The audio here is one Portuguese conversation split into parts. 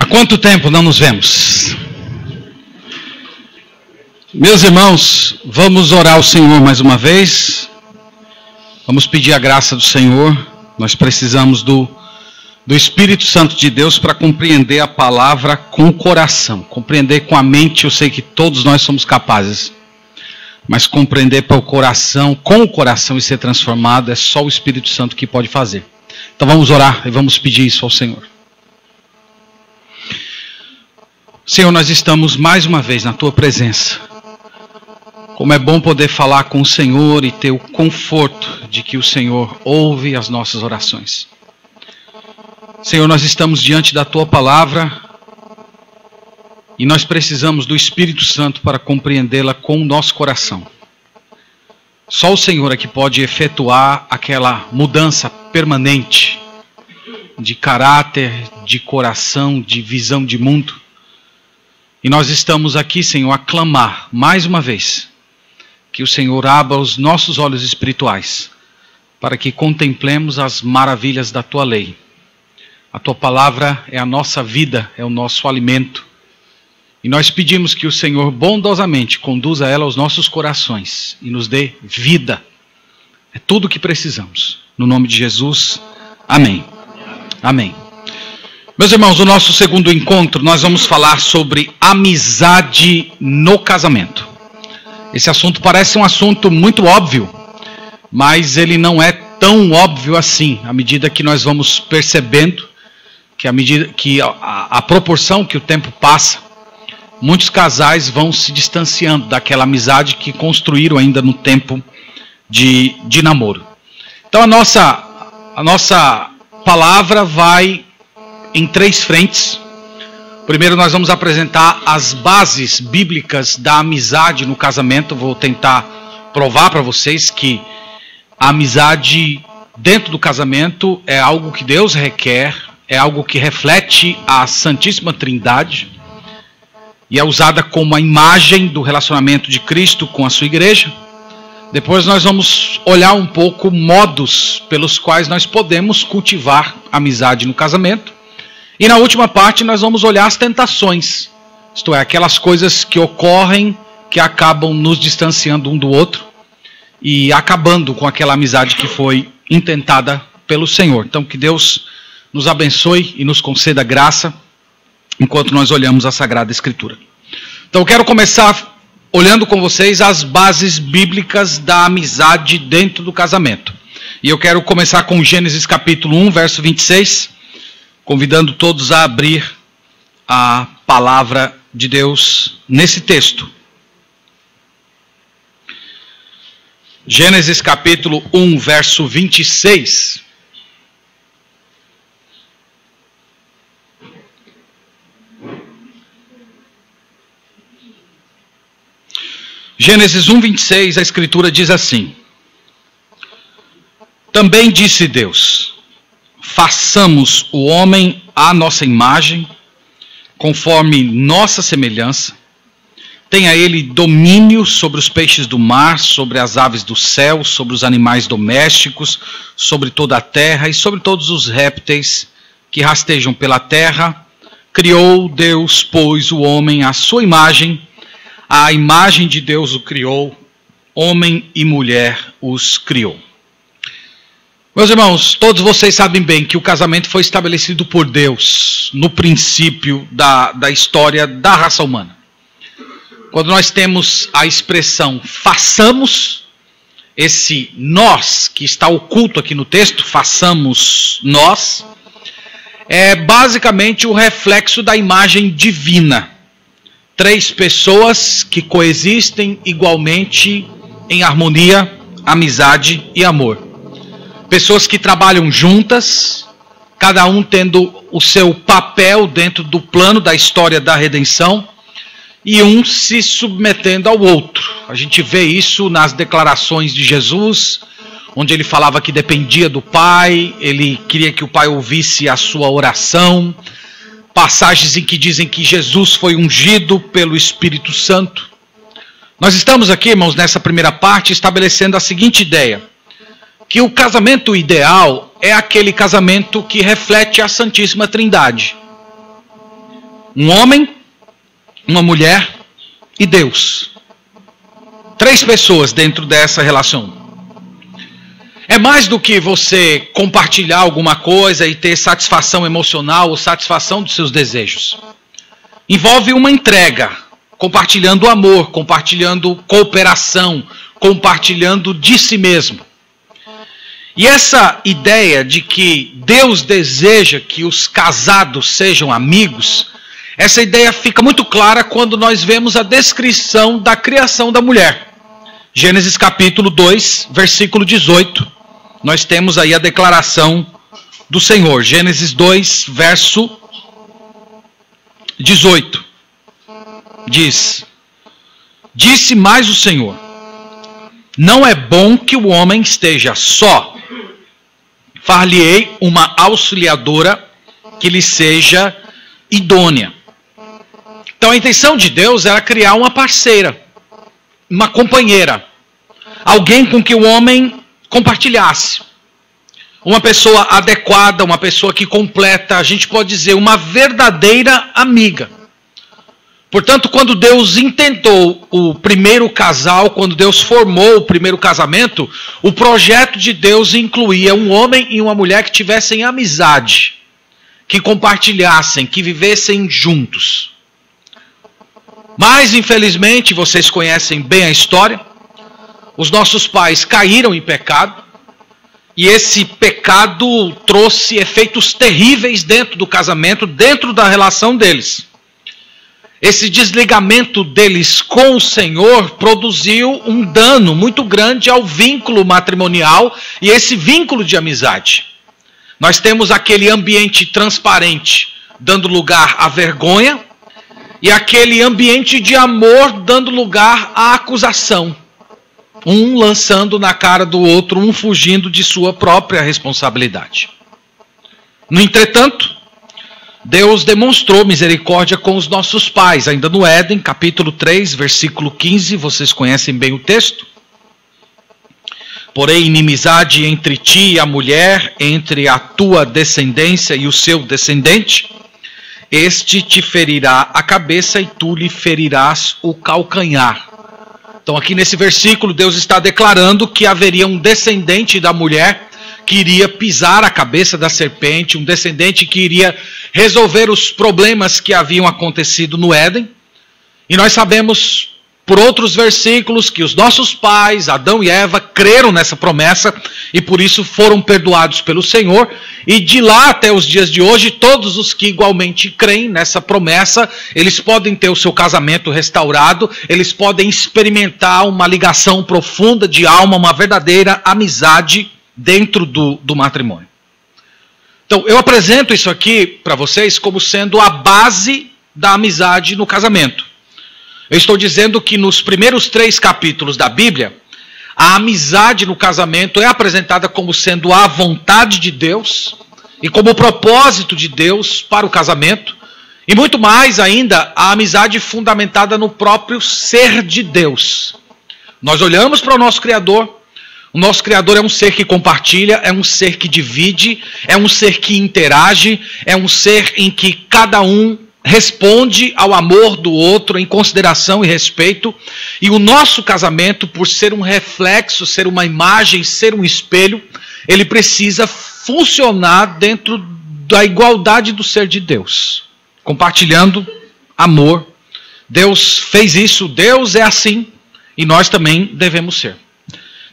quanto tempo não nos vemos? Meus irmãos, vamos orar ao Senhor mais uma vez. Vamos pedir a graça do Senhor. Nós precisamos do Espírito Santo de Deus para compreender a palavra com o coração. Compreender com a mente, eu sei que todos nós somos capazes. Mas compreender pelo coração, com o coração e ser transformado, é só o Espírito Santo que pode fazer. Então vamos orar e vamos pedir isso ao Senhor. Senhor, nós estamos mais uma vez na Tua presença. Como é bom poder falar com o Senhor e ter o conforto de que o Senhor ouve as nossas orações. Senhor, nós estamos diante da Tua palavra e nós precisamos do Espírito Santo para compreendê-la com o nosso coração. Só o Senhor é que pode efetuar aquela mudança permanente de caráter, de coração, de visão de mundo. E nós estamos aqui, Senhor, a clamar mais uma vez que o Senhor abra os nossos olhos espirituais para que contemplemos as maravilhas da Tua lei. A Tua palavra é a nossa vida, é o nosso alimento. E nós pedimos que o Senhor bondosamente conduza ela aos nossos corações e nos dê vida. É tudo o que precisamos. No nome de Jesus, amém. Amém. Meus irmãos, no nosso segundo encontro nós vamos falar sobre amizade no casamento. Esse assunto parece um assunto muito óbvio, mas ele não é tão óbvio assim, à medida que nós vamos percebendo que a proporção que o tempo passa, muitos casais vão se distanciando daquela amizade que construíram ainda no tempo de namoro. Então a nossa palavra vai em três frentes. Primeiro nós vamos apresentar as bases bíblicas da amizade no casamento. Vou tentar provar para vocês que a amizade dentro do casamento é algo que Deus requer, é algo que reflete a Santíssima Trindade e é usada como a imagem do relacionamento de Cristo com a sua igreja. Depois nós vamos olhar um pouco modos pelos quais nós podemos cultivar amizade no casamento. E na última parte nós vamos olhar as tentações, isto é, aquelas coisas que ocorrem, que acabam nos distanciando um do outro e acabando com aquela amizade que foi intentada pelo Senhor. Então que Deus nos abençoe e nos conceda graça enquanto nós olhamos a Sagrada Escritura. Então eu quero começar olhando com vocês as bases bíblicas da amizade dentro do casamento. E eu quero começar com Gênesis capítulo 1, verso 26, convidando todos a abrir a palavra de Deus nesse texto. Gênesis capítulo 1, verso 26. Gênesis 1, 26, a Escritura diz assim: Também disse Deus: façamos o homem à nossa imagem, conforme nossa semelhança. Tenha ele domínio sobre os peixes do mar, sobre as aves do céu, sobre os animais domésticos, sobre toda a terra e sobre todos os répteis que rastejam pela terra. Criou Deus, pois, o homem à sua imagem, a imagem de Deus o criou, homem e mulher os criou. Meus irmãos, todos vocês sabem bem que o casamento foi estabelecido por Deus no princípio da história da raça humana. Quando nós temos a expressão façamos, esse nós que está oculto aqui no texto, façamos nós, é basicamente o reflexo da imagem divina. Três pessoas que coexistem igualmente em harmonia, amizade e amor. Pessoas que trabalham juntas, cada um tendo o seu papel dentro do plano da história da redenção, e um se submetendo ao outro. A gente vê isso nas declarações de Jesus, onde ele falava que dependia do Pai, ele queria que o Pai ouvisse a sua oração. Passagens em que dizem que Jesus foi ungido pelo Espírito Santo. Nós estamos aqui, irmãos, nessa primeira parte, estabelecendo a seguinte ideia: que o casamento ideal é aquele casamento que reflete a Santíssima Trindade. Um homem, uma mulher e Deus. 3 pessoas dentro dessa relação. É mais do que você compartilhar alguma coisa e ter satisfação emocional ou satisfação dos seus desejos. Envolve uma entrega, compartilhando amor, compartilhando cooperação, compartilhando de si mesmo. E essa ideia de que Deus deseja que os casados sejam amigos, essa ideia fica muito clara quando nós vemos a descrição da criação da mulher. Gênesis capítulo 2, versículo 18. Nós temos aí a declaração do Senhor. Gênesis 2, verso 18. Diz: Disse mais o Senhor: Não é bom que o homem esteja só. Far-lhe-ei uma auxiliadora que lhe seja idônea. Então a intenção de Deus era criar uma parceira, uma companheira, alguém com que o homem compartilhasse. Uma pessoa adequada, uma pessoa que completa, a gente pode dizer, uma verdadeira amiga. Portanto, quando Deus intentou o primeiro casal, quando Deus formou o primeiro casamento, o projeto de Deus incluía um homem e uma mulher que tivessem amizade, que compartilhassem, que vivessem juntos. Mas, infelizmente, vocês conhecem bem a história, os nossos pais caíram em pecado, e esse pecado trouxe efeitos terríveis dentro do casamento, dentro da relação deles. Esse desligamento deles com o Senhor produziu um dano muito grande ao vínculo matrimonial e esse vínculo de amizade. Nós temos aquele ambiente transparente dando lugar à vergonha e aquele ambiente de amor dando lugar à acusação. Um lançando na cara do outro, um fugindo de sua própria responsabilidade. No entretanto, Deus demonstrou misericórdia com os nossos pais, ainda no Éden, capítulo 3, versículo 15, vocês conhecem bem o texto. Porém, inimizade entre ti e a mulher, entre a tua descendência e o seu descendente, este te ferirá a cabeça e tu lhe ferirás o calcanhar. Então aqui nesse versículo Deus está declarando que haveria um descendente da mulher que iria pisar a cabeça da serpente, um descendente que iria resolver os problemas que haviam acontecido no Éden. E nós sabemos por outros versículos que os nossos pais, Adão e Eva, creram nessa promessa e por isso foram perdoados pelo Senhor. E de lá até os dias de hoje, todos os que igualmente creem nessa promessa, eles podem ter o seu casamento restaurado, eles podem experimentar uma ligação profunda de alma, uma verdadeira amizade dentro do matrimônio. Então, eu apresento isso aqui para vocês como sendo a base da amizade no casamento. Eu estou dizendo que nos primeiros 3 capítulos da Bíblia, a amizade no casamento é apresentada como sendo a vontade de Deus e como o propósito de Deus para o casamento. E muito mais ainda, a amizade fundamentada no próprio ser de Deus. Nós olhamos para o nosso Criador. O nosso Criador é um ser que compartilha, é um ser que divide, é um ser que interage, é um ser em que cada um responde ao amor do outro em consideração e respeito. E o nosso casamento, por ser um reflexo, ser uma imagem, ser um espelho, ele precisa funcionar dentro da igualdade do ser de Deus, compartilhando amor. Deus fez isso, Deus é assim e nós também devemos ser.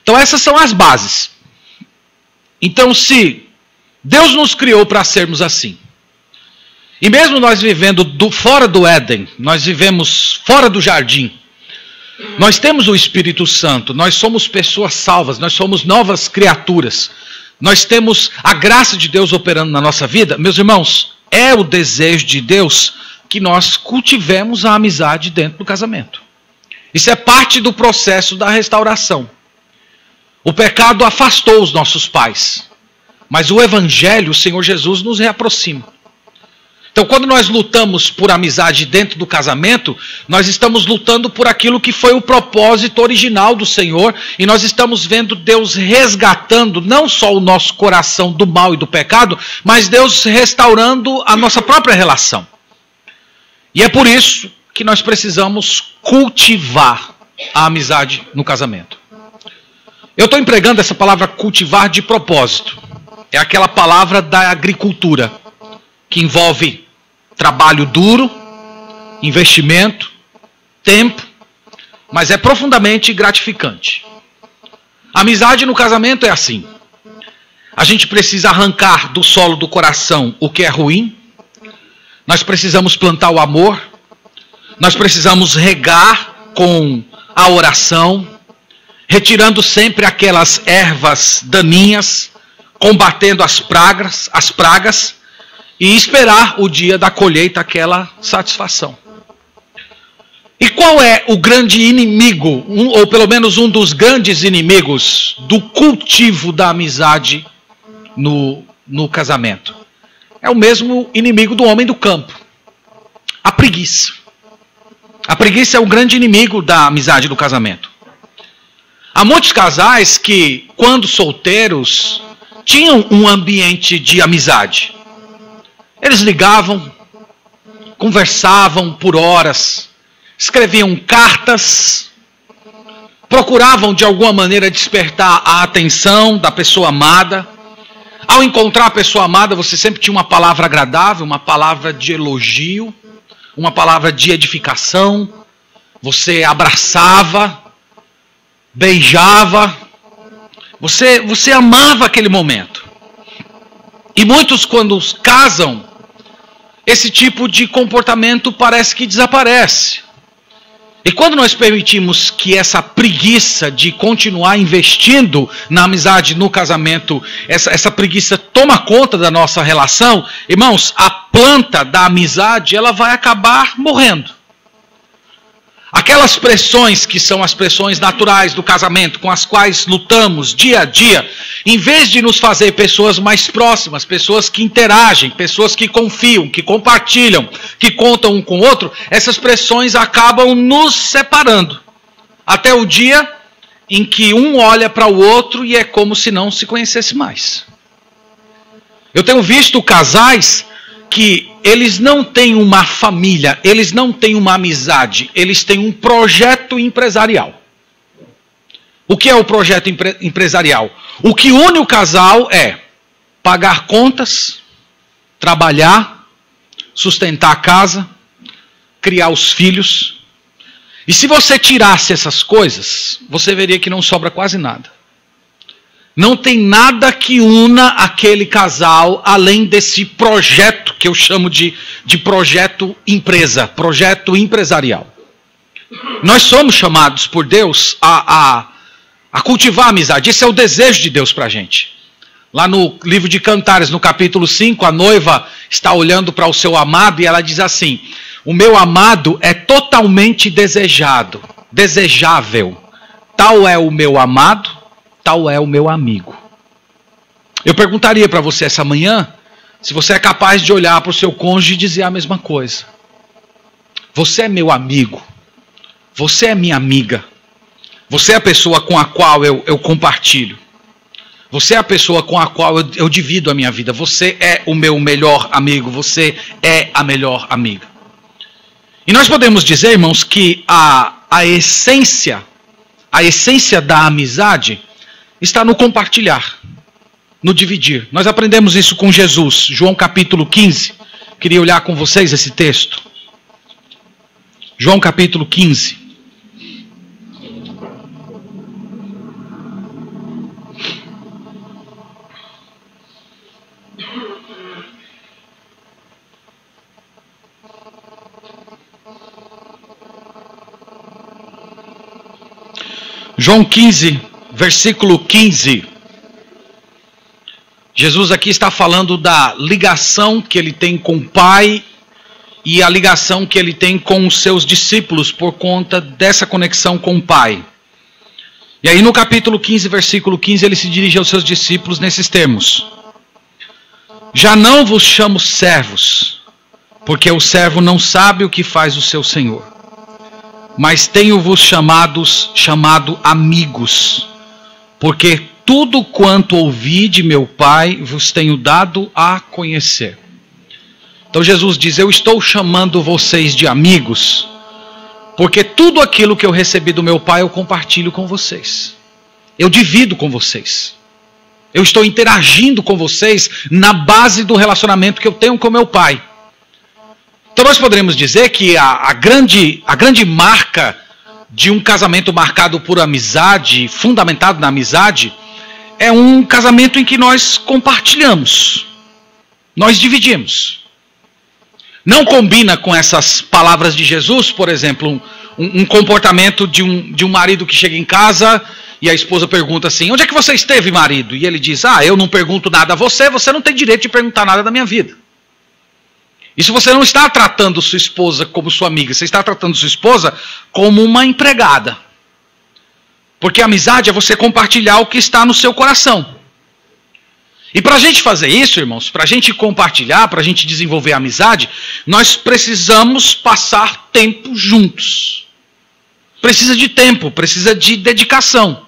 Então essas são as bases. Então se Deus nos criou para sermos assim, e mesmo nós vivendo fora do Éden, nós vivemos fora do jardim, nós temos o Espírito Santo, nós somos pessoas salvas, nós somos novas criaturas, nós temos a graça de Deus operando na nossa vida. Meus irmãos, é o desejo de Deus que nós cultivemos a amizade dentro do casamento. Isso é parte do processo da restauração. O pecado afastou os nossos pais, mas o Evangelho, o Senhor Jesus, nos reaproxima. Então, quando nós lutamos por amizade dentro do casamento, nós estamos lutando por aquilo que foi o propósito original do Senhor, e nós estamos vendo Deus resgatando não só o nosso coração do mal e do pecado, mas Deus restaurando a nossa própria relação. E é por isso que nós precisamos cultivar a amizade no casamento. Eu estou empregando essa palavra cultivar de propósito. É aquela palavra da agricultura, que envolve trabalho duro, investimento, tempo, mas é profundamente gratificante. A amizade no casamento é assim. A gente precisa arrancar do solo do coração o que é ruim. Nós precisamos plantar o amor. Nós precisamos regar com a oração, retirando sempre aquelas ervas daninhas, combatendo as pragas e esperar o dia da colheita, aquela satisfação. E qual é o grande inimigo, ou pelo menos um dos grandes inimigos do cultivo da amizade no casamento? É o mesmo inimigo do homem do campo, a preguiça. A preguiça é o grande inimigo da amizade do casamento. Há muitos casais que, quando solteiros, tinham um ambiente de amizade. Eles ligavam, conversavam por horas, escreviam cartas, procuravam de alguma maneira despertar a atenção da pessoa amada. Ao encontrar a pessoa amada, você sempre tinha uma palavra agradável, uma palavra de elogio, uma palavra de edificação. Você abraçava, beijava, você amava aquele momento. E muitos, quando casam, esse tipo de comportamento parece que desaparece. E quando nós permitimos que essa preguiça de continuar investindo na amizade, no casamento, essa preguiça toma conta da nossa relação, irmãos, a planta da amizade, ela vai acabar morrendo. Aquelas pressões que são as pressões naturais do casamento, com as quais lutamos dia a dia, em vez de nos fazer pessoas mais próximas, pessoas que interagem, pessoas que confiam, que compartilham, que contam um com o outro, essas pressões acabam nos separando. Até o dia em que um olha para o outro e é como se não se conhecesse mais. Eu tenho visto casais que eles não têm uma família, eles não têm uma amizade, eles têm um projeto empresarial. O que é o projeto empresarial? O que une o casal é pagar contas, trabalhar, sustentar a casa, criar os filhos. E se você tirasse essas coisas, você veria que não sobra quase nada. Não tem nada que una aquele casal além desse projeto que eu chamo de projeto empresa, projeto empresarial. Nós somos chamados por Deus a cultivar a amizade. Esse é o desejo de Deus para a gente. Lá no livro de Cantares, no capítulo 5, a noiva está olhando para o seu amado e ela diz assim: o meu amado é totalmente desejado, desejável. Tal é o meu amado, tal é o meu amigo. Eu perguntaria para você essa manhã se você é capaz de olhar para o seu cônjuge e dizer a mesma coisa. Você é meu amigo. Você é minha amiga. Você é a pessoa com a qual eu compartilho. Você é a pessoa com a qual eu divido a minha vida. Você é o meu melhor amigo. Você é a melhor amiga. E nós podemos dizer, irmãos, que a essência da amizade está no compartilhar, no dividir. Nós aprendemos isso com Jesus, João capítulo 15. Queria olhar com vocês esse texto. João capítulo 15. João 15, versículo 15. Jesus aqui está falando da ligação que ele tem com o Pai e a ligação que ele tem com os seus discípulos por conta dessa conexão com o Pai. E aí no capítulo 15, versículo 15, ele se dirige aos seus discípulos nesses termos: já não vos chamo servos, porque o servo não sabe o que faz o seu senhor. Mas tenho-vos chamado amigos, porque tudo quanto ouvi de meu Pai vos tenho dado a conhecer. Então Jesus diz: eu estou chamando vocês de amigos, porque tudo aquilo que eu recebi do meu Pai eu compartilho com vocês. Eu divido com vocês. Eu estou interagindo com vocês na base do relacionamento que eu tenho com meu Pai. Então nós poderíamos dizer que a grande marca de um casamento marcado por amizade, fundamentado na amizade, é um casamento em que nós compartilhamos, nós dividimos. Não combina com essas palavras de Jesus, por exemplo, um comportamento de um marido que chega em casa e a esposa pergunta assim: onde é que você esteve, marido? E ele diz: eu não pergunto nada a você, você não tem direito de perguntar nada da minha vida. Isso você não está tratando sua esposa como sua amiga, você está tratando sua esposa como uma empregada. Porque a amizade é você compartilhar o que está no seu coração. E para a gente fazer isso, irmãos, para a gente compartilhar, para a gente desenvolver a amizade, nós precisamos passar tempo juntos. Precisa de tempo, precisa de dedicação.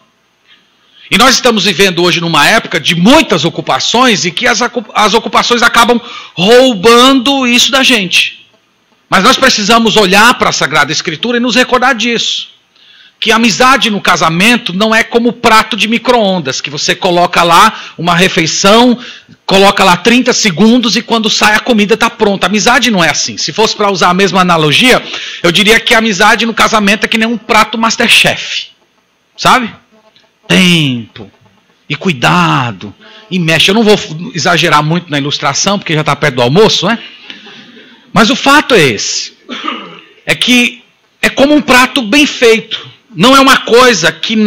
E nós estamos vivendo hoje numa época de muitas ocupações e que as ocupações acabam roubando isso da gente. Mas nós precisamos olhar para a Sagrada Escritura e nos recordar disso. Que a amizade no casamento não é como prato de micro-ondas, que você coloca lá uma refeição, coloca lá 30 segundos e quando sai a comida está pronta. A amizade não é assim. Se fosse para usar a mesma analogia, eu diria que a amizade no casamento é que nem um prato Masterchef. Sabe? Tempo, e cuidado, e mexe. Eu não vou exagerar muito na ilustração, porque já está perto do almoço, né? Mas o fato é esse. É que é como um prato bem feito. Não é uma coisa que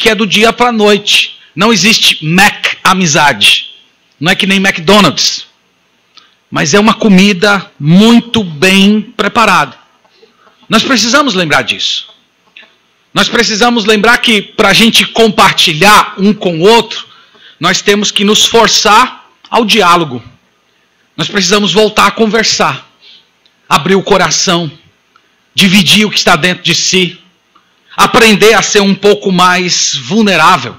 é do dia para a noite. Não existe amizade. Não é que nem McDonald's. Mas é uma comida muito bem preparada. Nós precisamos lembrar disso. Nós precisamos lembrar que para a gente compartilhar um com o outro, nós temos que nos forçar ao diálogo. Nós precisamos voltar a conversar, abrir o coração, dividir o que está dentro de si, aprender a ser um pouco mais vulnerável,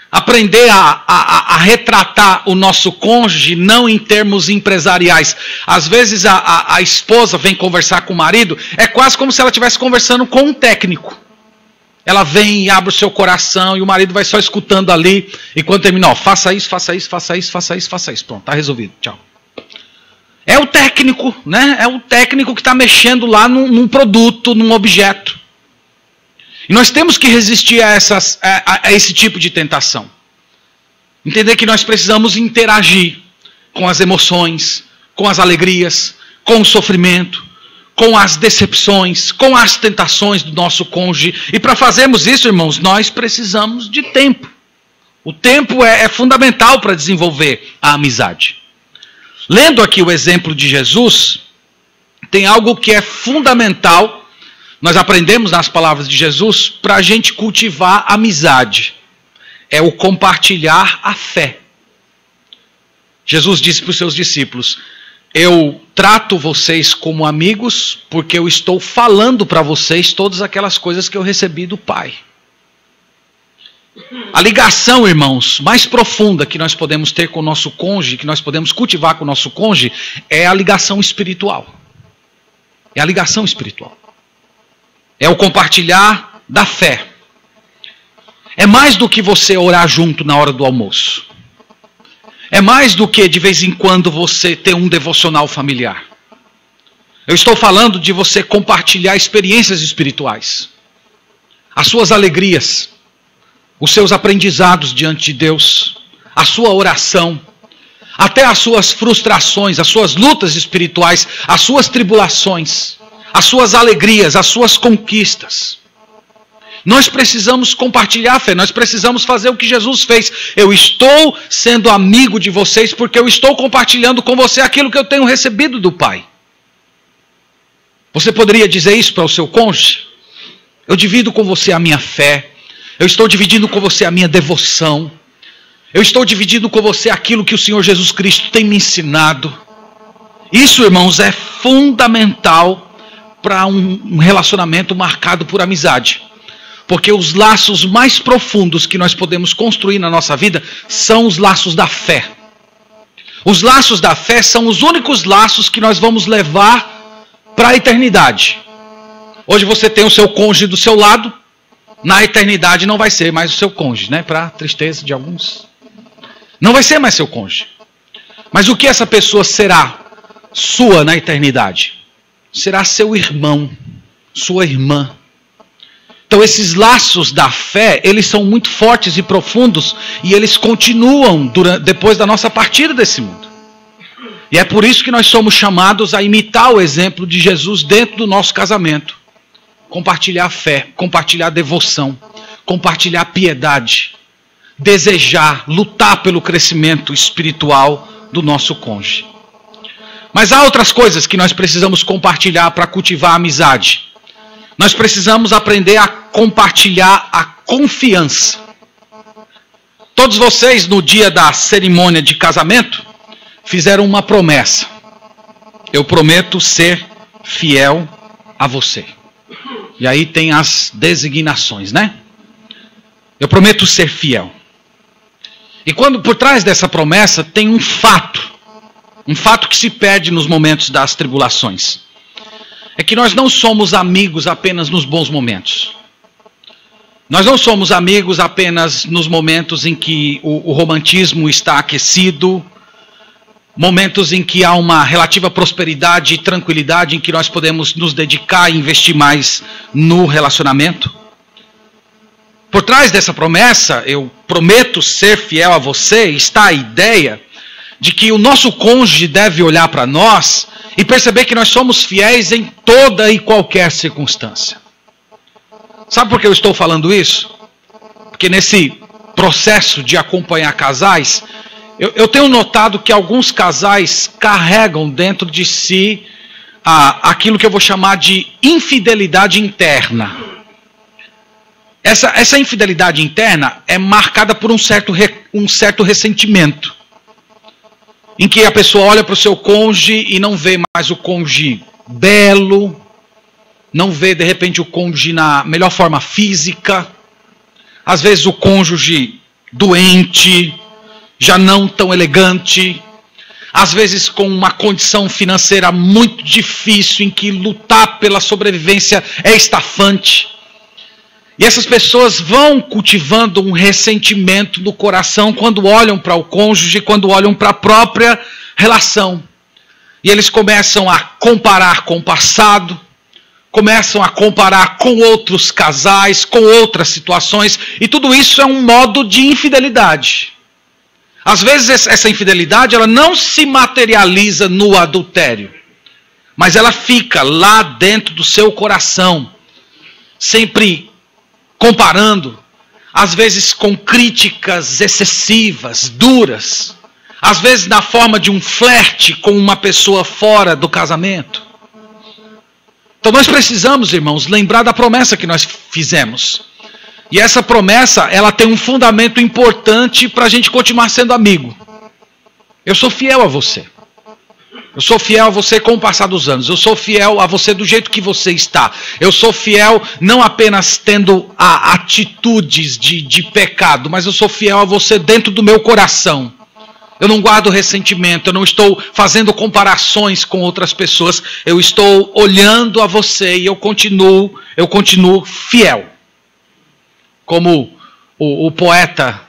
aprender a retratar o nosso cônjuge não em termos empresariais. Às vezes a esposa vem conversar com o marido, é quase como se ela estivesse conversando com um técnico. Ela vem e abre o seu coração e o marido vai só escutando ali. E quando terminar, faça isso, faça isso, faça isso, faça isso, faça isso. Pronto, está resolvido, tchau. É o técnico, né? É o técnico que está mexendo lá num produto, num objeto. E nós temos que resistir a esse tipo de tentação. Entender que nós precisamos interagir com as emoções, com as alegrias, com o sofrimento, com as decepções, com as tentações do nosso cônjuge. E para fazermos isso, irmãos, nós precisamos de tempo. O tempo é fundamental para desenvolver a amizade. Lendo aqui o exemplo de Jesus, tem algo que é fundamental. Nós aprendemos nas palavras de Jesus para a gente cultivar a amizade. É o compartilhar a fé. Jesus disse para os seus discípulos: eu trato vocês como amigos porque eu estou falando para vocês todas aquelas coisas que eu recebi do Pai. A ligação, irmãos, mais profunda que nós podemos ter com o nosso cônjuge, que nós podemos cultivar com o nosso cônjuge, é a ligação espiritual. É a ligação espiritual. É o compartilhar da fé. É mais do que você orar junto na hora do almoço. É mais do que de vez em quando você ter um devocional familiar. Eu estou falando de você compartilhar experiências espirituais. As suas alegrias, os seus aprendizados diante de Deus, a sua oração, até as suas frustrações, as suas lutas espirituais, as suas tribulações, as suas alegrias, as suas conquistas. Nós precisamos compartilhar a fé, nós precisamos fazer o que Jesus fez. Eu estou sendo amigo de vocês porque eu estou compartilhando com você aquilo que eu tenho recebido do Pai. Você poderia dizer isso para o seu cônjuge? Eu divido com você a minha fé, eu estou dividindo com você a minha devoção, eu estou dividindo com você aquilo que o Senhor Jesus Cristo tem me ensinado. Isso, irmãos, é fundamental para um relacionamento marcado por amizade. Porque os laços mais profundos que nós podemos construir na nossa vida são os laços da fé. Os laços da fé são os únicos laços que nós vamos levar para a eternidade. Hoje você tem o seu cônjuge do seu lado, na eternidade não vai ser mais o seu cônjuge, né? Para tristeza de alguns. Não vai ser mais seu cônjuge. Mas o que essa pessoa será sua na eternidade? Será seu irmão, sua irmã. Então esses laços da fé, eles são muito fortes e profundos e eles continuam depois da nossa partida desse mundo. E é por isso que nós somos chamados a imitar o exemplo de Jesus dentro do nosso casamento. Compartilhar a fé, compartilhar a devoção, compartilhar a piedade, desejar, lutar pelo crescimento espiritual do nosso cônjuge. Mas há outras coisas que nós precisamos compartilhar para cultivar a amizade. Nós precisamos aprender a compartilhar a confiança. Todos vocês, no dia da cerimônia de casamento, fizeram uma promessa. Eu prometo ser fiel a você. E aí tem as designações, né? Eu prometo ser fiel. E quando por trás dessa promessa tem um fato que se perde nos momentos das tribulações. É que nós não somos amigos apenas nos bons momentos. Nós não somos amigos apenas nos momentos em que o romantismo está aquecido, momentos em que há uma relativa prosperidade e tranquilidade, em que nós podemos nos dedicar e investir mais no relacionamento. Por trás dessa promessa, eu prometo ser fiel a você, está a ideia de que o nosso cônjuge deve olhar para nós e perceber que nós somos fiéis em toda e qualquer circunstância. Sabe por que eu estou falando isso? Porque nesse processo de acompanhar casais, eu tenho notado que alguns casais carregam dentro de si aquilo que eu vou chamar de infidelidade interna. Essa infidelidade interna é marcada por um certo ressentimento. Em que a pessoa olha para o seu cônjuge e não vê mais o cônjuge belo, não vê de repente o cônjuge na melhor forma física, às vezes o cônjuge doente, já não tão elegante, às vezes com uma condição financeira muito difícil, em que lutar pela sobrevivência é estafante. E essas pessoas vão cultivando um ressentimento no coração quando olham para o cônjuge, quando olham para a própria relação. E eles começam a comparar com o passado, começam a comparar com outros casais, com outras situações, e tudo isso é um modo de infidelidade. Às vezes essa infidelidade ela não se materializa no adultério, mas ela fica lá dentro do seu coração, sempre comparando, às vezes com críticas excessivas, duras, às vezes na forma de um flerte com uma pessoa fora do casamento. Então nós precisamos, irmãos, lembrar da promessa que nós fizemos. E essa promessa, ela tem um fundamento importante para a gente continuar sendo amigo. Eu sou fiel a você. Eu sou fiel a você com o passar dos anos. Eu sou fiel a você do jeito que você está. Eu sou fiel não apenas tendo atitudes de pecado, mas eu sou fiel a você dentro do meu coração. Eu não guardo ressentimento, eu não estou fazendo comparações com outras pessoas. Eu estou olhando a você e eu continuo fiel. Como o poeta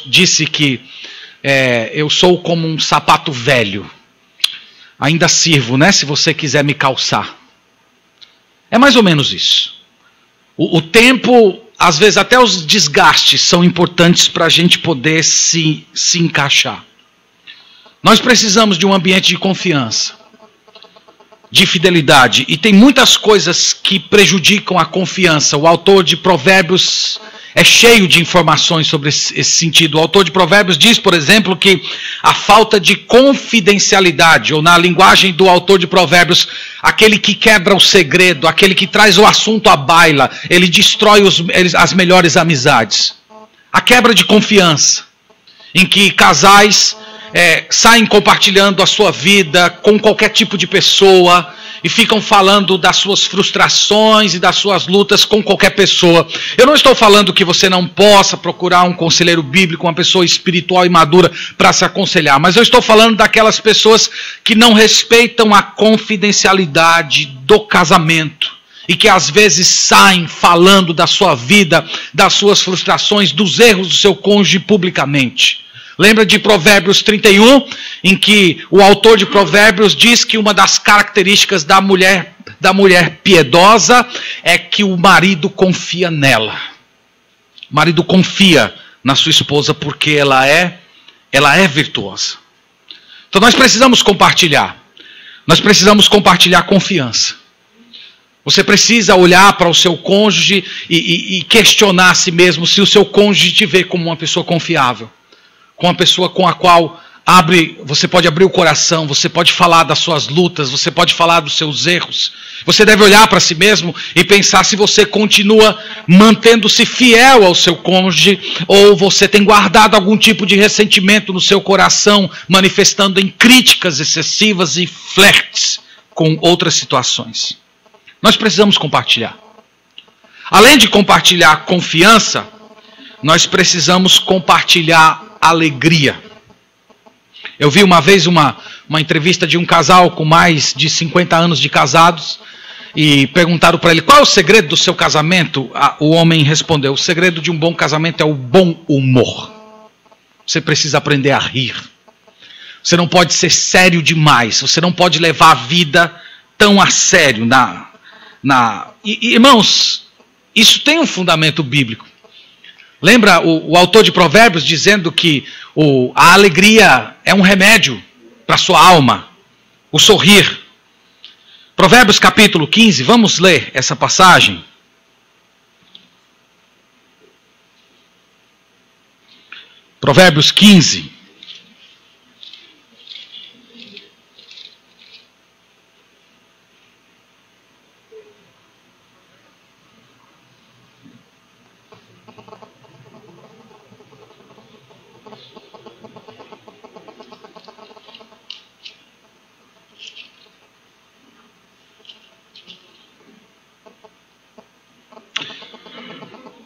disse que eu sou como um sapato velho. Ainda sirvo, né? Se você quiser me calçar. É mais ou menos isso. O tempo, às vezes até os desgastes são importantes para a gente poder se encaixar. Nós precisamos de um ambiente de confiança, de fidelidade. E tem muitas coisas que prejudicam a confiança. O autor de Provérbios é cheio de informações sobre esse sentido. O autor de Provérbios diz, por exemplo, que a falta de confidencialidade, ou na linguagem do autor de Provérbios, aquele que quebra o segredo, aquele que traz o assunto à baila, ele destrói as melhores amizades. A quebra de confiança, em que casais saem compartilhando a sua vida com qualquer tipo de pessoa e ficam falando das suas frustrações e das suas lutas com qualquer pessoa. Eu não estou falando que você não possa procurar um conselheiro bíblico, uma pessoa espiritual e madura para se aconselhar, mas eu estou falando daquelas pessoas que não respeitam a confidencialidade do casamento e que às vezes saem falando da sua vida, das suas frustrações, dos erros do seu cônjuge publicamente. Lembra de Provérbios 31, em que o autor de Provérbios diz que uma das características da mulher piedosa é que o marido confia nela. O marido confia na sua esposa porque ela é virtuosa. Então nós precisamos compartilhar. Nós precisamos compartilhar confiança. Você precisa olhar para o seu cônjuge e questionar a si mesmo se o seu cônjuge te vê como uma pessoa confiável. Com uma pessoa com a qual você pode abrir o coração, você pode falar das suas lutas, você pode falar dos seus erros. Você deve olhar para si mesmo e pensar se você continua mantendo-se fiel ao seu cônjuge ou você tem guardado algum tipo de ressentimento no seu coração, manifestando em críticas excessivas e flertes com outras situações. Nós precisamos compartilhar. Além de compartilhar confiança, nós precisamos compartilhar alegria. Eu vi uma vez uma entrevista de um casal com mais de 50 anos de casados e perguntaram para ele: qual é o segredo do seu casamento? O homem respondeu: o segredo de um bom casamento é o bom humor. Você precisa aprender a rir. Você não pode ser sério demais. Você não pode levar a vida tão a sério. Irmãos, isso tem um fundamento bíblico. Lembra o autor de Provérbios dizendo que a alegria é um remédio para a sua alma, o sorrir. Provérbios capítulo 15, vamos ler essa passagem. Provérbios 15.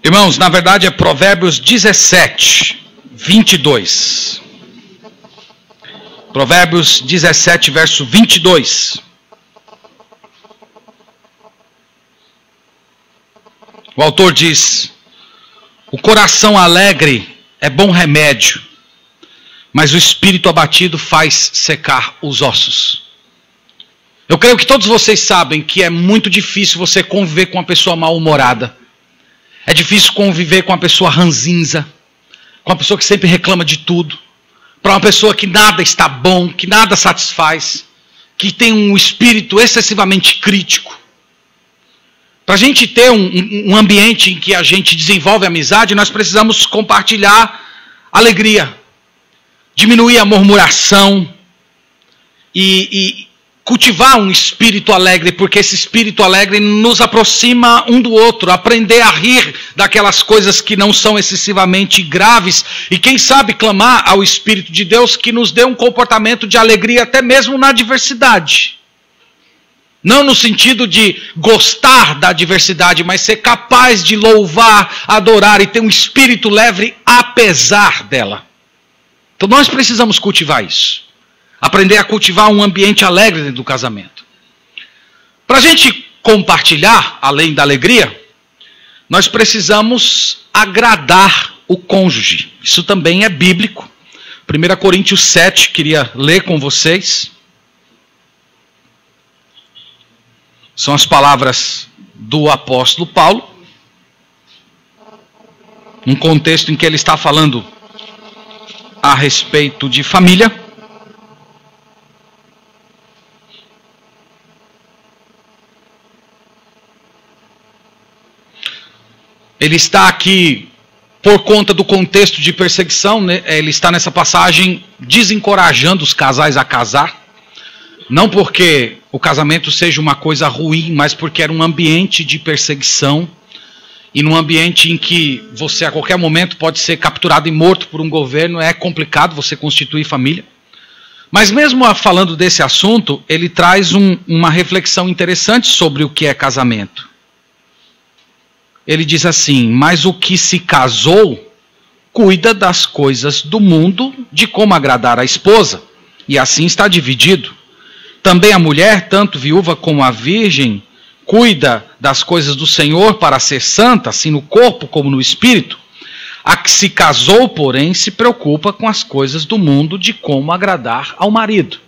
Irmãos, na verdade é Provérbios 17, 22. Provérbios 17, verso 22. O autor diz: o coração alegre é bom remédio, mas o espírito abatido faz secar os ossos. Eu creio que todos vocês sabem que é muito difícil você conviver com uma pessoa mal-humorada. É difícil conviver com uma pessoa ranzinza, com uma pessoa que sempre reclama de tudo, para uma pessoa que nada está bom, que nada satisfaz, que tem um espírito excessivamente crítico. Para a gente ter um ambiente em que a gente desenvolve amizade, nós precisamos compartilhar alegria, diminuir a murmuração e cultivar um espírito alegre, porque esse espírito alegre nos aproxima um do outro, aprender a rir daquelas coisas que não são excessivamente graves e quem sabe clamar ao Espírito de Deus que nos dê um comportamento de alegria até mesmo na adversidade. Não no sentido de gostar da adversidade, mas ser capaz de louvar, adorar e ter um espírito leve apesar dela. Então nós precisamos cultivar isso. Aprender a cultivar um ambiente alegre dentro do casamento. Para a gente compartilhar, além da alegria, nós precisamos agradar o cônjuge. Isso também é bíblico. 1 Coríntios 7, queria ler com vocês. São as palavras do apóstolo Paulo. Um contexto em que ele está falando a respeito de família. Ele está aqui por conta do contexto de perseguição, né? Ele está nessa passagem desencorajando os casais a casar. Não porque o casamento seja uma coisa ruim, mas porque era um ambiente de perseguição. E num ambiente em que você a qualquer momento pode ser capturado e morto por um governo, é complicado você constituir família. Mas mesmo falando desse assunto, ele traz uma reflexão interessante sobre o que é casamento. Ele diz assim: mas o que se casou cuida das coisas do mundo, de como agradar a esposa, e assim está dividido. Também a mulher, tanto viúva como a virgem, cuida das coisas do Senhor para ser santa, assim no corpo como no espírito. A que se casou, porém, se preocupa com as coisas do mundo, de como agradar ao marido.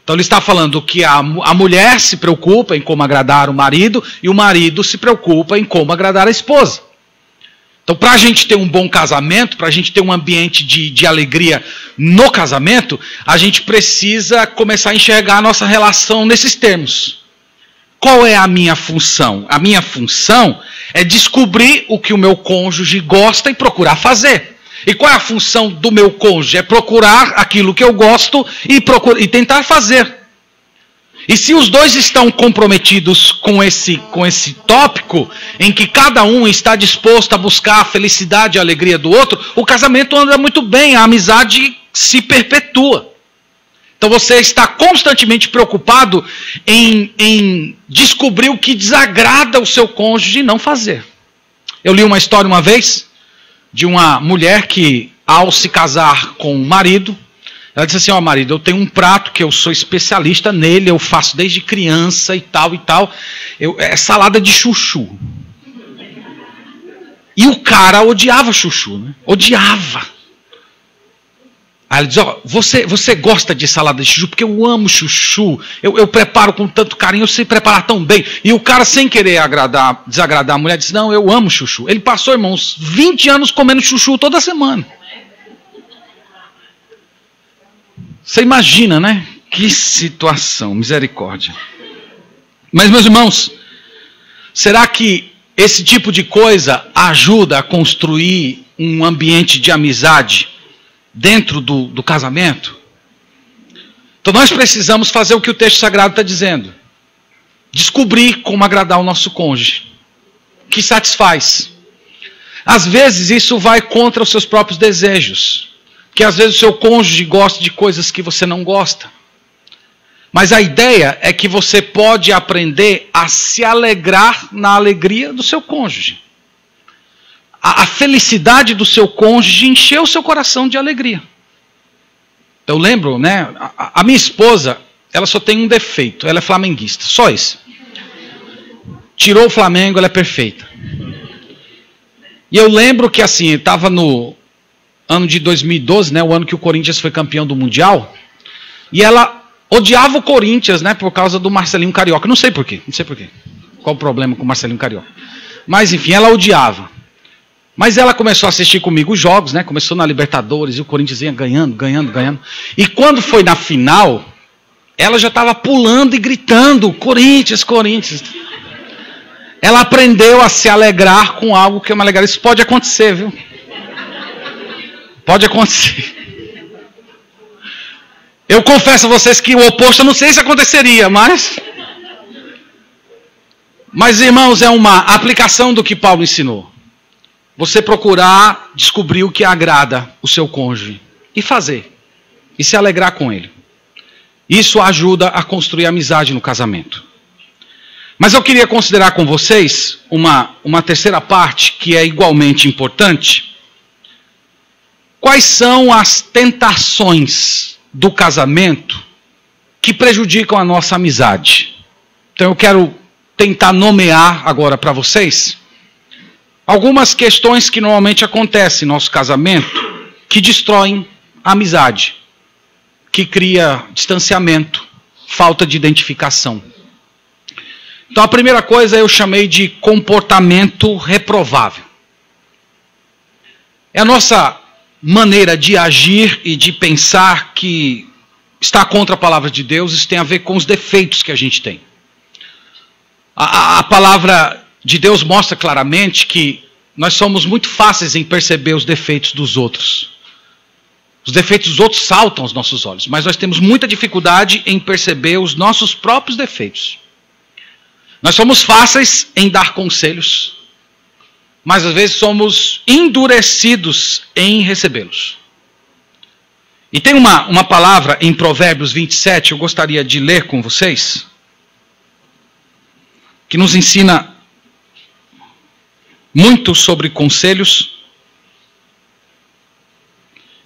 Então ele está falando que a mulher se preocupa em como agradar o marido, e o marido se preocupa em como agradar a esposa. Então, para a gente ter um bom casamento, para a gente ter um ambiente de alegria no casamento, a gente precisa começar a enxergar a nossa relação nesses termos. Qual é a minha função? A minha função é descobrir o que o meu cônjuge gosta e procurar fazer. E qual é a função do meu cônjuge? É procurar aquilo que eu gosto e tentar fazer. E se os dois estão comprometidos com esse tópico, em que cada um está disposto a buscar a felicidade e a alegria do outro, o casamento anda muito bem, a amizade se perpetua. Então você está constantemente preocupado em descobrir o que desagrada o seu cônjuge e não fazer. Eu li uma história uma vez de uma mulher que, ao se casar com um marido, ela disse assim: ó, marido, eu tenho um prato que eu sou especialista nele, eu faço desde criança e tal, é salada de chuchu. E o cara odiava chuchu, né? Odiava. Aí ela diz: ó, você gosta de salada de chuchu? Porque eu amo chuchu, eu preparo com tanto carinho, eu sei preparar tão bem. E o cara, sem querer desagradar a mulher, disse: não, eu amo chuchu. Ele passou, irmãos, 20 anos comendo chuchu toda semana. Você imagina, né? Que situação, misericórdia. Mas, meus irmãos, será que esse tipo de coisa ajuda a construir um ambiente de amizade dentro do casamento? Então nós precisamos fazer o que o texto sagrado está dizendo. Descobrir como agradar o nosso cônjuge, que satisfaz. Às vezes isso vai contra os seus próprios desejos. Que às vezes o seu cônjuge gosta de coisas que você não gosta. Mas a ideia é que você pode aprender a se alegrar na alegria do seu cônjuge. A felicidade do seu cônjuge encheu o seu coração de alegria. Eu lembro, né? A minha esposa, ela só tem um defeito. Ela é flamenguista, só isso. Tirou o Flamengo, ela é perfeita. E eu lembro que assim, estava no ano de 2012, né, o ano que o Corinthians foi campeão do Mundial, e ela odiava o Corinthians, né, por causa do Marcelinho Carioca. Não sei por quê. Qual o problema com o Marcelinho Carioca. Mas enfim, ela odiava. Mas ela começou a assistir comigo os jogos, né, começou na Libertadores, e o Corinthians ia ganhando. E quando foi na final, ela já estava pulando e gritando: Corinthians, Corinthians. Ela aprendeu a se alegrar com algo que é uma alegria. Isso pode acontecer, viu? Pode acontecer. Eu confesso a vocês que o oposto eu não sei se aconteceria, mas irmãos, é uma aplicação do que Paulo ensinou. Você procurar descobrir o que agrada o seu cônjuge e fazer, e se alegrar com ele. Isso ajuda a construir amizade no casamento. Mas eu queria considerar com vocês uma terceira parte que é igualmente importante. Quais são as tentações do casamento que prejudicam a nossa amizade? Então eu quero tentar nomear agora para vocês algumas questões que normalmente acontecem no nosso casamento que destroem a amizade, que cria distanciamento, falta de identificação. Então a primeira coisa eu chamei de comportamento reprovável. É a nossa maneira de agir e de pensar que está contra a palavra de Deus. Isso tem a ver com os defeitos que a gente tem. A palavra de Deus mostra claramente que nós somos muito fáceis em perceber os defeitos dos outros. Os defeitos dos outros saltam aos nossos olhos, mas nós temos muita dificuldade em perceber os nossos próprios defeitos. Nós somos fáceis em dar conselhos, mas às vezes somos endurecidos em recebê-los. E tem uma palavra em Provérbios 27, eu gostaria de ler com vocês, que nos ensina muito sobre conselhos,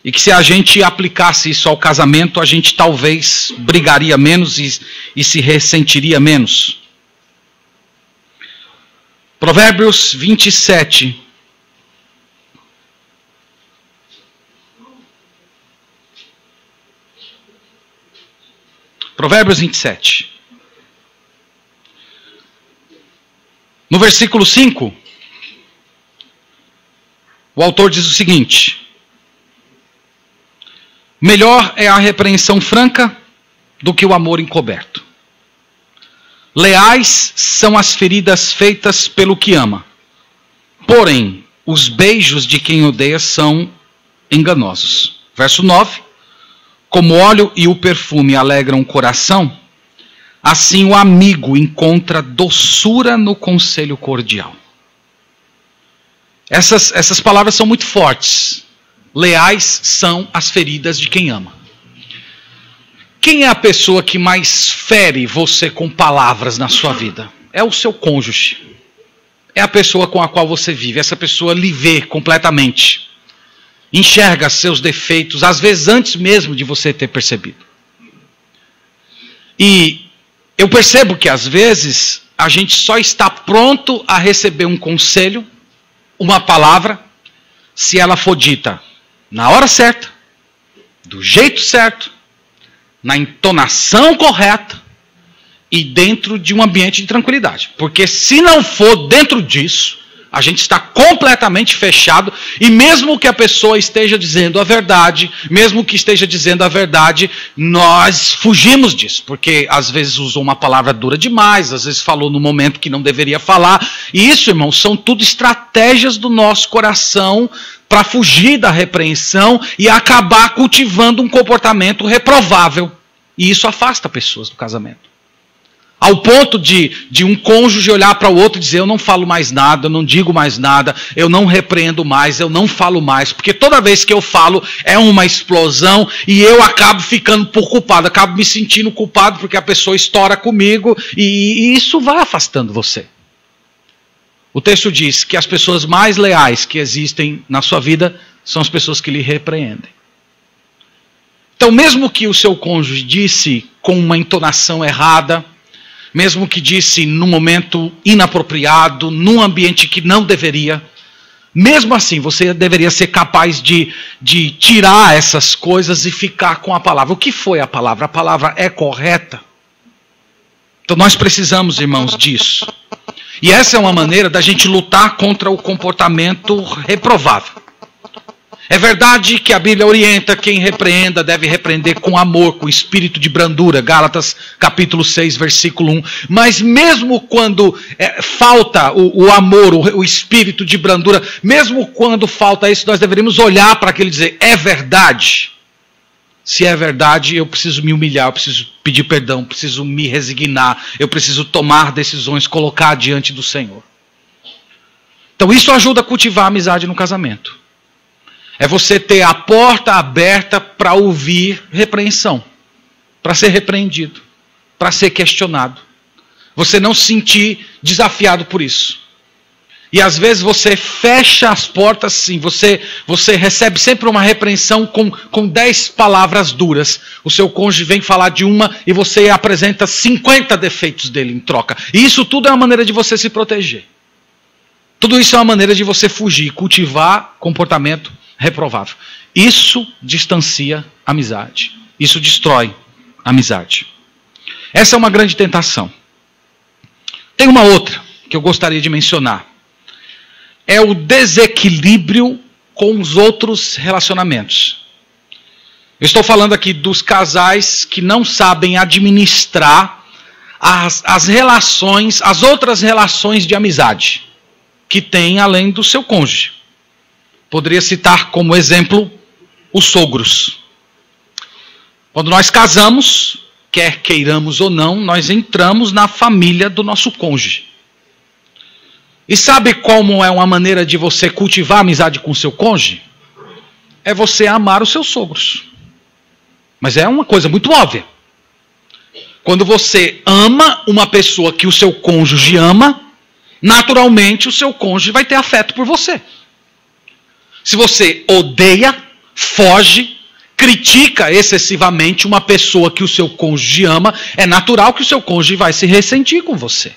e que se a gente aplicasse isso ao casamento, a gente talvez brigaria menos e se ressentiria menos. Provérbios 27. Provérbios 27. No versículo 5, o autor diz o seguinte: melhor é a repreensão franca do que o amor encoberto. Leais são as feridas feitas pelo que ama. Porém, os beijos de quem odeia são enganosos. Verso 9. Como o óleo e o perfume alegram o coração, assim o amigo encontra doçura no conselho cordial. Essas palavras são muito fortes. Leais são as feridas de quem ama. Quem é a pessoa que mais fere você com palavras na sua vida? É o seu cônjuge. É a pessoa com a qual você vive. Essa pessoa lhe vê completamente. Enxerga seus defeitos, às vezes antes mesmo de você ter percebido. E eu percebo que às vezes a gente só está pronto a receber um conselho, uma palavra, se ela for dita na hora certa, do jeito certo, na entonação correta e dentro de um ambiente de tranquilidade. Porque se não for dentro disso, a gente está completamente fechado, e mesmo que a pessoa esteja dizendo a verdade, nós fugimos disso, porque às vezes usou uma palavra dura demais, às vezes falou no momento que não deveria falar, e isso, irmãos, são tudo estratégias do nosso coração para fugir da repreensão e acabar cultivando um comportamento reprovável, e isso afasta pessoas do casamento. Ao ponto de um cônjuge olhar para o outro e dizer: eu não falo mais nada, eu não digo mais nada, eu não repreendo mais, eu não falo mais, porque toda vez que eu falo é uma explosão e eu acabo ficando por culpado, acabo me sentindo culpado porque a pessoa estoura comigo e isso vai afastando você. O texto diz que as pessoas mais leais que existem na sua vida são as pessoas que lhe repreendem. Então, mesmo que o seu cônjuge disse com uma entonação errada, mesmo que disse num momento inapropriado, num ambiente que não deveria, mesmo assim você deveria ser capaz de tirar essas coisas e ficar com a palavra. O que foi a palavra? A palavra é correta. Então nós precisamos, irmãos, disso. E essa é uma maneira da gente lutar contra o comportamento reprovável. É verdade que a Bíblia orienta quem repreenda deve repreender com amor, com espírito de brandura, Gálatas capítulo 6, versículo 1. Mas mesmo quando falta o amor, o espírito de brandura, mesmo quando falta isso, nós deveríamos olhar para aquilo e dizer: é verdade. Se é verdade, eu preciso me humilhar, eu preciso pedir perdão, eu preciso me resignar, eu preciso tomar decisões, colocar diante do Senhor. Então isso ajuda a cultivar a amizade no casamento. É você ter a porta aberta para ouvir repreensão, para ser repreendido, para ser questionado. Você não se sentir desafiado por isso. E às vezes você fecha as portas sim, você recebe sempre uma repreensão com 10 palavras duras. O seu cônjuge vem falar de uma e você apresenta 50 defeitos dele em troca. E isso tudo é uma maneira de você se proteger. Tudo isso é uma maneira de você fugir, cultivar comportamento reprovável. Isso distancia a amizade. Isso destrói a amizade. Essa é uma grande tentação. Tem uma outra que eu gostaria de mencionar. É o desequilíbrio com os outros relacionamentos. Eu estou falando aqui dos casais que não sabem administrar as relações, as outras relações de amizade que tem além do seu cônjuge. Poderia citar como exemplo os sogros. Quando nós casamos, quer queiramos ou não, nós entramos na família do nosso cônjuge. E sabe como é uma maneira de você cultivar a amizade com o seu cônjuge? É você amar os seus sogros. Mas é uma coisa muito óbvia. Quando você ama uma pessoa que o seu cônjuge ama, naturalmente o seu cônjuge vai ter afeto por você. Se você odeia, foge, critica excessivamente uma pessoa que o seu cônjuge ama, é natural que o seu cônjuge vai se ressentir com você.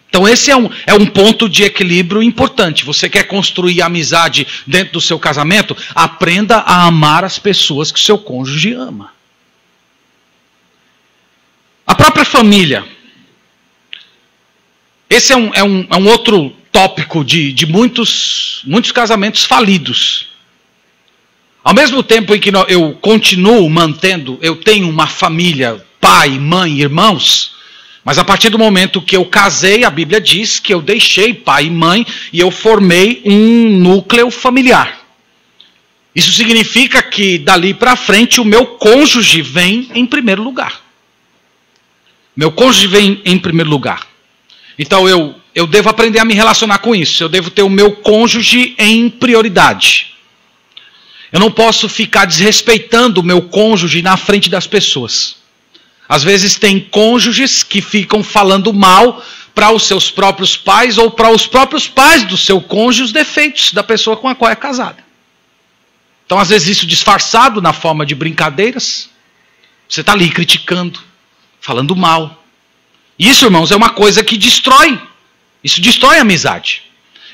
Então esse é um ponto de equilíbrio importante. Você quer construir amizade dentro do seu casamento? Aprenda a amar as pessoas que o seu cônjuge ama. A própria família. Esse é um outro tópico de muitos casamentos falidos. Ao mesmo tempo em que eu continuo mantendo, eu tenho uma família, pai, mãe, irmãos, mas a partir do momento que eu casei, a Bíblia diz que eu deixei pai e mãe e eu formei um núcleo familiar. Isso significa que dali para frente o meu cônjuge vem em primeiro lugar. Meu cônjuge vem em primeiro lugar. Então eu devo aprender a me relacionar com isso. Eu devo ter o meu cônjuge em prioridade. Eu não posso ficar desrespeitando o meu cônjuge na frente das pessoas. Às vezes tem cônjuges que ficam falando mal para os seus próprios pais ou para os próprios pais do seu cônjuge os defeitos da pessoa com a qual é casada. Então às vezes isso disfarçado na forma de brincadeiras. Você está ali criticando, falando mal. Isso, irmãos, é uma coisa que destrói. Isso destrói a amizade.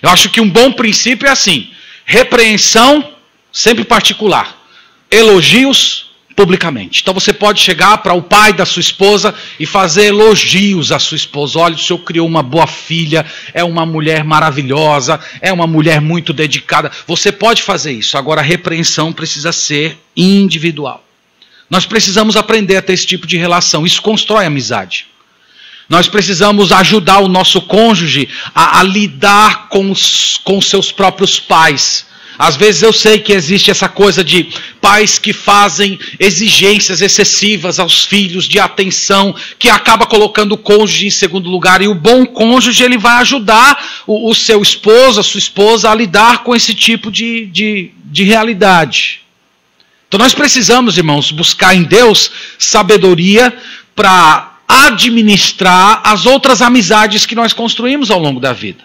Eu acho que um bom princípio é assim: repreensão sempre particular, elogios publicamente. Então você pode chegar para o pai da sua esposa e fazer elogios à sua esposa. Olha, o senhor criou uma boa filha, é uma mulher maravilhosa, é uma mulher muito dedicada. Você pode fazer isso. Agora a repreensão precisa ser individual. Nós precisamos aprender a ter esse tipo de relação. Isso constrói amizade. Nós precisamos ajudar o nosso cônjuge a lidar com seus próprios pais. Às vezes eu sei que existe essa coisa de pais que fazem exigências excessivas aos filhos de atenção, que acaba colocando o cônjuge em segundo lugar. E o bom cônjuge, ele vai ajudar o seu esposo, a sua esposa, a lidar com esse tipo de realidade. Então nós precisamos, irmãos, buscar em Deus sabedoria para administrar as outras amizades que nós construímos ao longo da vida.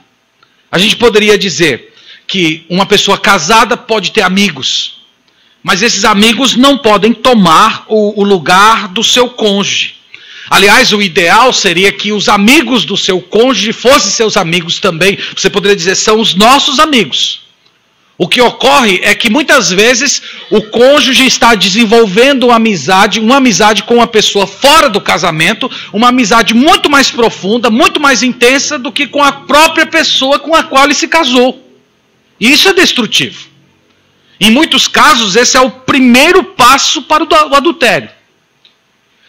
A gente poderia dizer que uma pessoa casada pode ter amigos, mas esses amigos não podem tomar o lugar do seu cônjuge. Aliás, o ideal seria que os amigos do seu cônjuge fossem seus amigos também. Você poderia dizer, são os nossos amigos. O que ocorre é que muitas vezes o cônjuge está desenvolvendo uma amizade com uma pessoa fora do casamento, uma amizade muito mais profunda, muito mais intensa do que com a própria pessoa com a qual ele se casou. E isso é destrutivo. Em muitos casos, esse é o primeiro passo para o adultério.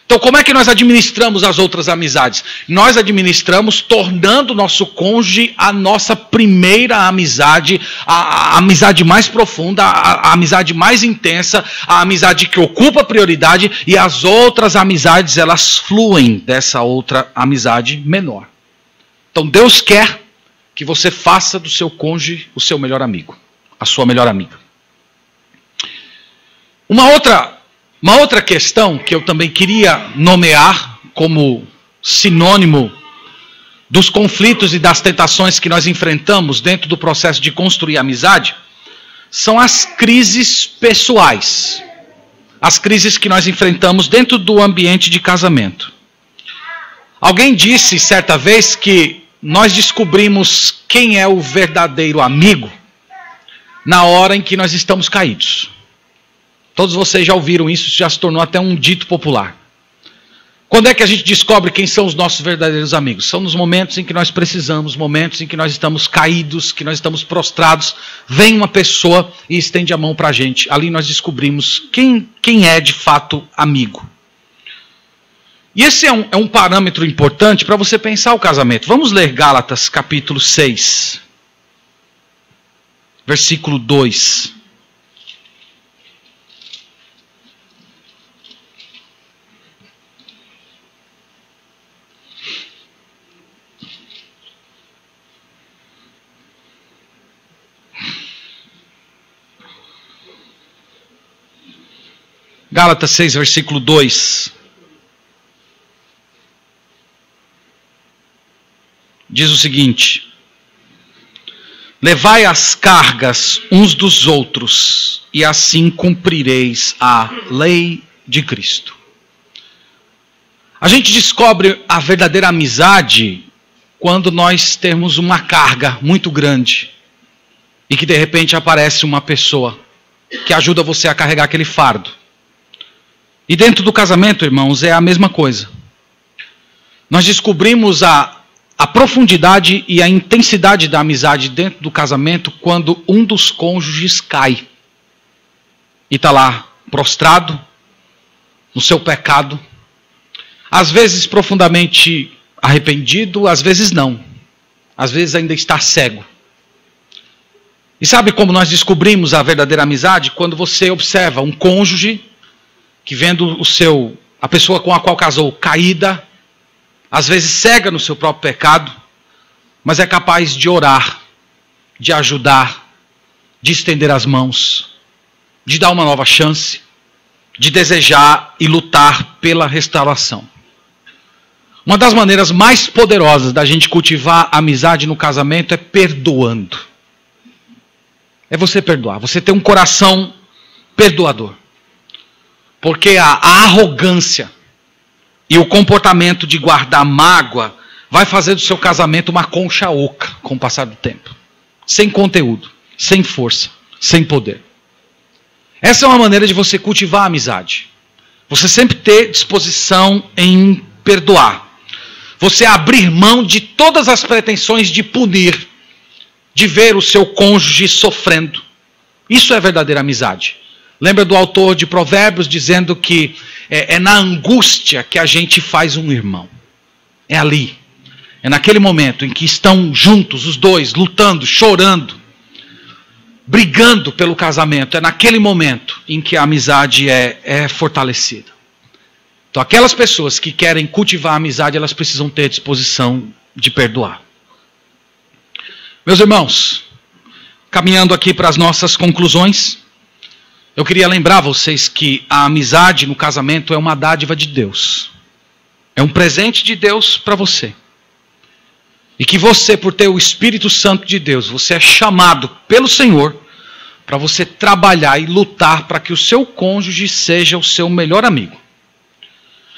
Então, como é que nós administramos as outras amizades? Nós administramos tornando o nosso cônjuge a nossa primeira amizade, a amizade mais profunda, a amizade mais intensa, a amizade que ocupa prioridade, e as outras amizades, elas fluem dessa outra amizade menor. Então, Deus quer que você faça do seu cônjuge o seu melhor amigo, a sua melhor amiga. Uma outra questão que eu também queria nomear como sinônimo dos conflitos e das tentações que nós enfrentamos dentro do processo de construir amizade são as crises pessoais. As crises que nós enfrentamos dentro do ambiente de casamento. Alguém disse certa vez que nós descobrimos quem é o verdadeiro amigo na hora em que nós estamos caídos. Todos vocês já ouviram isso, já se tornou até um dito popular. Quando é que a gente descobre quem são os nossos verdadeiros amigos? São nos momentos em que nós precisamos, momentos em que nós estamos caídos, que nós estamos prostrados. Vem uma pessoa e estende a mão para a gente. Ali nós descobrimos quem é de fato amigo. E esse é um parâmetro importante para você pensar o casamento. Vamos ler Gálatas capítulo 6, versículo 2. Gálatas 6, versículo 2. Diz o seguinte: levai as cargas uns dos outros, e assim cumprireis a lei de Cristo. A gente descobre a verdadeira amizade quando nós temos uma carga muito grande e que de repente aparece uma pessoa que ajuda você a carregar aquele fardo. E dentro do casamento, irmãos, é a mesma coisa. Nós descobrimos a profundidade e a intensidade da amizade dentro do casamento quando um dos cônjuges cai e está lá prostrado no seu pecado, às vezes profundamente arrependido, às vezes não, às vezes ainda está cego. E sabe como nós descobrimos a verdadeira amizade? Quando você observa um cônjuge que, vendo a pessoa com a qual casou caída, às vezes cega no seu próprio pecado, mas é capaz de orar, de ajudar, de estender as mãos, de dar uma nova chance, de desejar e lutar pela restauração. Uma das maneiras mais poderosas da gente cultivar a amizade no casamento é perdoando. É você perdoar, você ter um coração perdoador. Porque a arrogância e o comportamento de guardar mágoa vai fazer do seu casamento uma concha oca com o passar do tempo. Sem conteúdo, sem força, sem poder. Essa é uma maneira de você cultivar a amizade. Você sempre ter disposição em perdoar. Você abrir mão de todas as pretensões de punir, de ver o seu cônjuge sofrendo. Isso é verdadeira amizade. Lembra do autor de Provérbios dizendo que é na angústia que a gente faz um irmão. É ali. É naquele momento em que estão juntos os dois, lutando, chorando, brigando pelo casamento. É naquele momento em que a amizade é fortalecida. Então aquelas pessoas que querem cultivar a amizade, elas precisam ter disposição de perdoar. Meus irmãos, caminhando aqui para as nossas conclusões, eu queria lembrar vocês que a amizade no casamento é uma dádiva de Deus. É um presente de Deus para você. E que você, por ter o Espírito Santo de Deus, você é chamado pelo Senhor para você trabalhar e lutar para que o seu cônjuge seja o seu melhor amigo.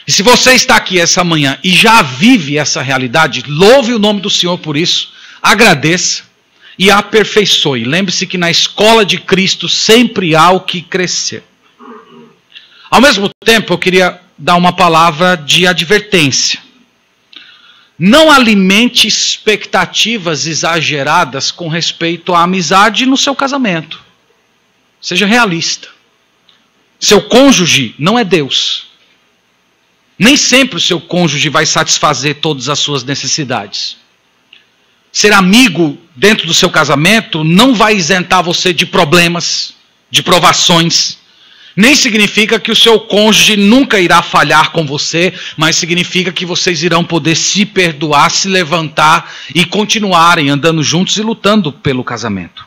E se você está aqui essa manhã e já vive essa realidade, louve o nome do Senhor por isso, agradeça e aperfeiçoe. Lembre-se que na escola de Cristo sempre há o que crescer. Ao mesmo tempo, eu queria dar uma palavra de advertência. Não alimente expectativas exageradas com respeito à amizade no seu casamento. Seja realista. Seu cônjuge não é Deus. Nem sempre o seu cônjuge vai satisfazer todas as suas necessidades. Ser amigo dentro do seu casamento não vai isentar você de problemas, de provações. Nem significa que o seu cônjuge nunca irá falhar com você, mas significa que vocês irão poder se perdoar, se levantar e continuarem andando juntos e lutando pelo casamento.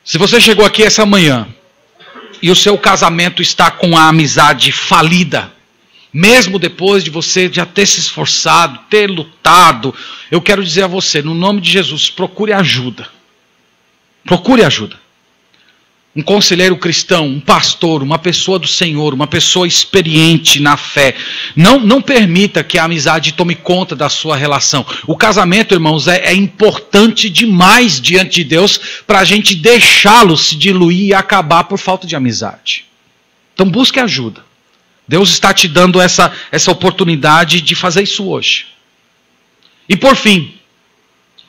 Se você chegou aqui essa manhã e o seu casamento está com a amizade falida, mesmo depois de você já ter se esforçado, ter lutado, eu quero dizer a você, no nome de Jesus, procure ajuda. Procure ajuda. Um conselheiro cristão, um pastor, uma pessoa do Senhor, uma pessoa experiente na fé. Não permita que a amizade tome conta da sua relação. O casamento, irmãos, é importante demais diante de Deus para a gente deixá-lo se diluir e acabar por falta de amizade. Então busque ajuda. Deus está te dando essa oportunidade de fazer isso hoje. E por fim,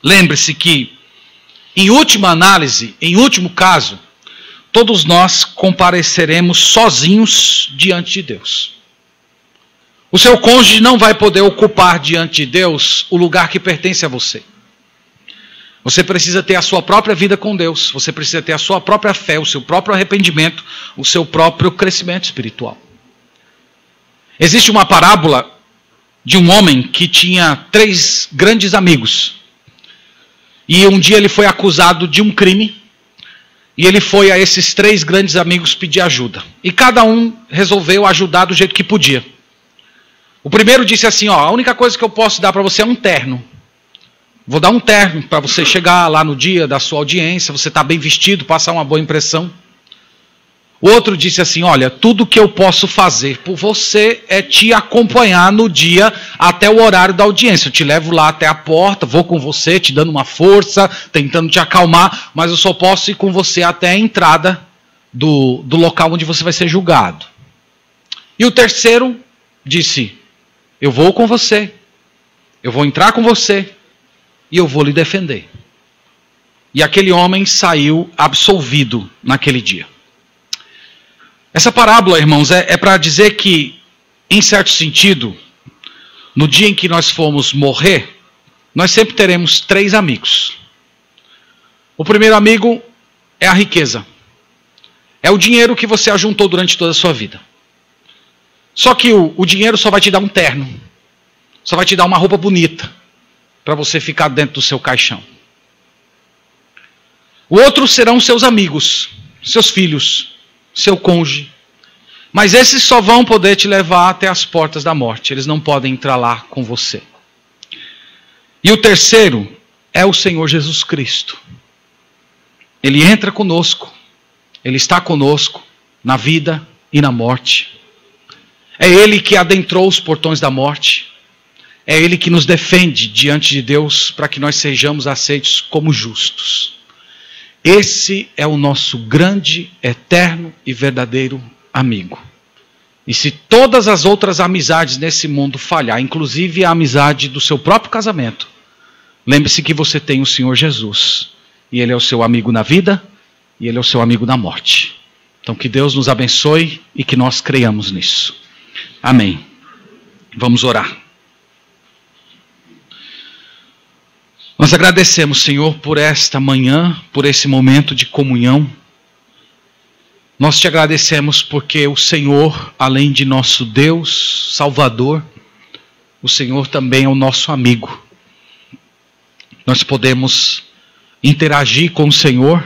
lembre-se que, em última análise, em último caso, todos nós compareceremos sozinhos diante de Deus. O seu cônjuge não vai poder ocupar diante de Deus o lugar que pertence a você. Você precisa ter a sua própria vida com Deus, você precisa ter a sua própria fé, o seu próprio arrependimento, o seu próprio crescimento espiritual. Existe uma parábola de um homem que tinha 3 grandes amigos. E um dia ele foi acusado de um crime. E ele foi a esses 3 grandes amigos pedir ajuda. E cada um resolveu ajudar do jeito que podia. O primeiro disse assim, ó, a única coisa que eu posso dar para você é um terno. Vou dar um terno para você chegar lá no dia da sua audiência, você está bem vestido, passar uma boa impressão. O outro disse assim, olha, tudo que eu posso fazer por você é te acompanhar no dia até o horário da audiência. Eu te levo lá até a porta, vou com você, te dando uma força, tentando te acalmar, mas eu só posso ir com você até a entrada do local onde você vai ser julgado. E o terceiro disse, eu vou com você, eu vou entrar com você e eu vou lhe defender. E aquele homem saiu absolvido naquele dia. Essa parábola, irmãos, é para dizer que, em certo sentido, no dia em que nós formos morrer, nós sempre teremos 3 amigos. O primeiro amigo é a riqueza. É o dinheiro que você ajuntou durante toda a sua vida. Só que o dinheiro só vai te dar um terno. Só vai te dar uma roupa bonita para você ficar dentro do seu caixão. O outro serão seus amigos, seus filhos, seu cônjuge. Mas esses só vão poder te levar até as portas da morte. Eles não podem entrar lá com você. E o terceiro é o Senhor Jesus Cristo. Ele entra conosco. Ele está conosco na vida e na morte. É Ele que adentrou os portões da morte. É Ele que nos defende diante de Deus para que nós sejamos aceitos como justos. Esse é o nosso grande, eterno e verdadeiro amigo. E se todas as outras amizades nesse mundo falhar, inclusive a amizade do seu próprio casamento, lembre-se que você tem o Senhor Jesus. E Ele é o seu amigo na vida e Ele é o seu amigo na morte. Então que Deus nos abençoe e que nós creiamos nisso. Amém. Vamos orar. Nós agradecemos, Senhor, por esta manhã, por esse momento de comunhão. Nós te agradecemos porque o Senhor, além de nosso Deus, Salvador, o Senhor também é o nosso amigo. Nós podemos interagir com o Senhor,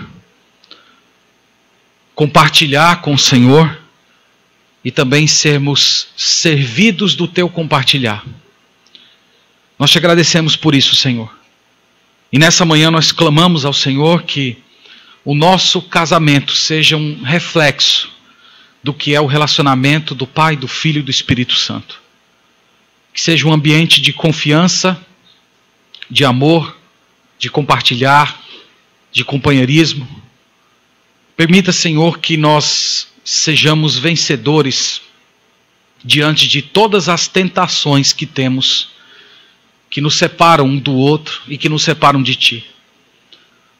compartilhar com o Senhor e também sermos servidos do teu compartilhar. Nós te agradecemos por isso, Senhor. E nessa manhã nós clamamos ao Senhor que o nosso casamento seja um reflexo do que é o relacionamento do Pai, do Filho e do Espírito Santo. Que seja um ambiente de confiança, de amor, de compartilhar, de companheirismo. Permita, Senhor, que nós sejamos vencedores diante de todas as tentações que temos, que nos separam um do outro e que nos separam de Ti.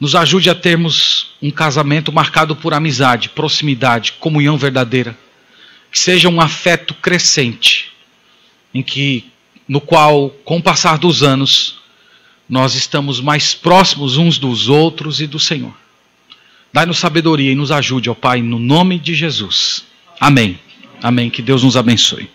Nos ajude a termos um casamento marcado por amizade, proximidade, comunhão verdadeira. Que seja um afeto crescente, no qual, com o passar dos anos, nós estamos mais próximos uns dos outros e do Senhor. Dai-nos sabedoria e nos ajude, ó Pai, no nome de Jesus. Amém. Amém. Que Deus nos abençoe.